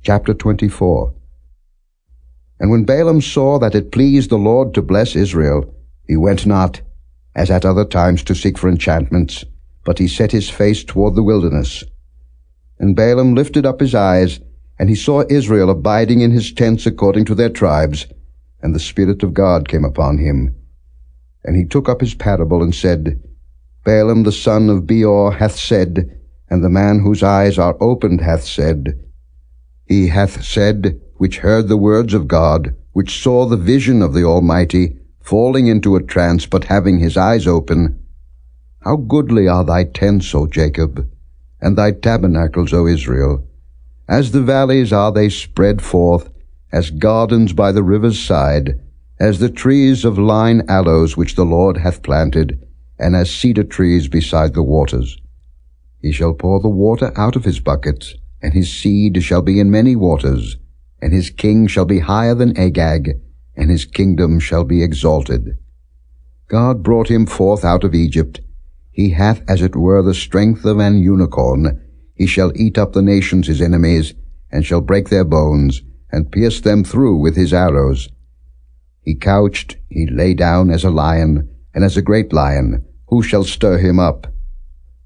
Chapter 24. And when Balaam saw that it pleased the Lord to bless Israel, he went not, as at other times, to seek for enchantments, but he set his face toward the wilderness. And Balaam lifted up his eyes, and he saw Israel abiding in his tents according to their tribes, and the Spirit of God came upon him. And he took up his parable and said, Balaam the son of Beor hath said, and the man whose eyes are opened hath said, He hath said, which heard the words of God, which saw the vision of the Almighty, falling into a trance, but having his eyes open, How goodly are thy tents, O Jacob, and thy tabernacles, O Israel! As the valleys are they spread forth, as gardens by the river's side, as the trees of lign aloes which the Lord hath planted, and as cedar trees beside the waters. He shall pour the water out of his buckets, and his seed shall be in many waters, and his king shall be higher than Agag, and his kingdom shall be exalted. God brought him forth out of Egypt. He hath as it were the strength of an unicorn. He shall eat up the nations his enemies, and shall break their bones, and pierce them through with his arrows. He couched, he lay down as a lion, and as a great lion. Who shall stir him up?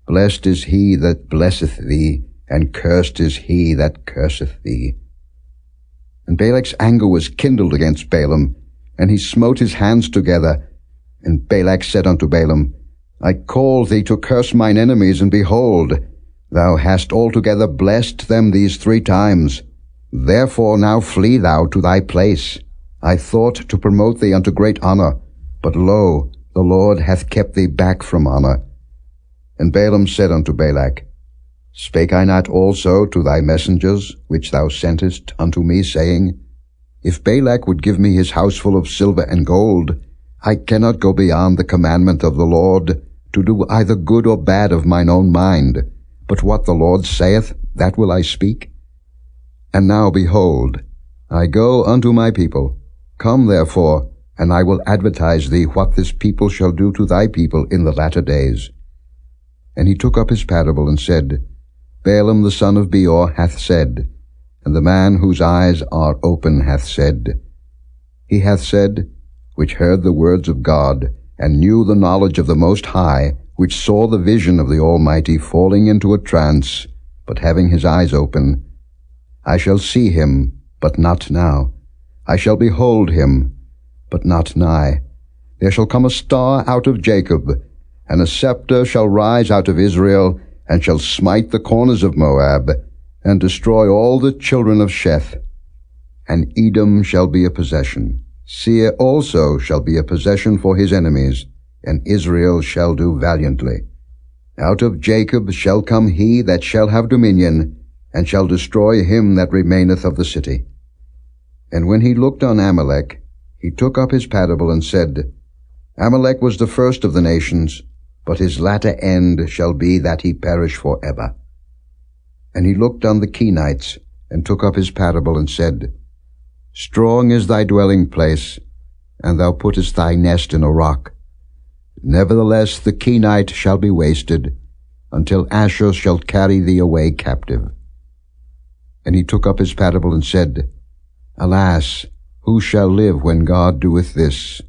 Blessed is he that blesseth thee, and cursed is he that curseth thee. And Balak's anger was kindled against Balaam, and he smote his hands together. And Balak said unto Balaam, I called thee to curse mine enemies, and behold, thou hast altogether blessed them these 3 times. Therefore now flee thou to thy place. I thought to promote thee unto great honor, but lo, the Lord hath kept thee back from honor. And Balaam said unto Balak, Spake I not also to thy messengers, which thou sentest unto me, saying, If Balak would give me his house full of silver and gold, I cannot go beyond the commandment of the Lord, to do either good or bad of mine own mind. But what the Lord saith, that will I speak. And now, behold, I go unto my people. Come therefore, and I will advertise thee what this people shall do to thy people in the latter days. And he took up his parable and said, Balaam the son of Beor hath said, and the man whose eyes are open hath said. He hath said, which heard the words of God, and knew the knowledge of the Most High, which saw the vision of the Almighty falling into a trance, but having his eyes open. I shall see him, but not now. I shall behold him, but not nigh. There shall come a star out of Jacob, and a scepter shall rise out of Israel, and shall smite the corners of Moab, and destroy all the children of Sheth. And Edom shall be a possession. Seir also shall be a possession for his enemies, and Israel shall do valiantly. Out of Jacob shall come he that shall have dominion, and shall destroy him that remaineth of the city. And when he looked on Amalek, he took up his parable and said, Amalek was the first of the nations, but his latter end shall be that he perish for ever. And he looked on the Kenites, and took up his parable and said, Strong is thy dwelling place, and thou puttest thy nest in a rock. Nevertheless the Kenite shall be wasted, until Ashur shall carry thee away captive. And he took up his parable and said, Alas, who shall live when God doeth this?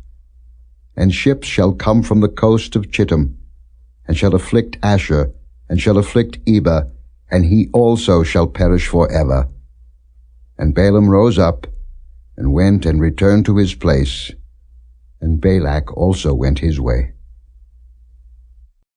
And ships shall come from the coast of Chittim, and shall afflict Ashur, and shall afflict Eber, and he also shall perish for ever. And Balaam rose up, and went and returned to his place, and Balak also went his way.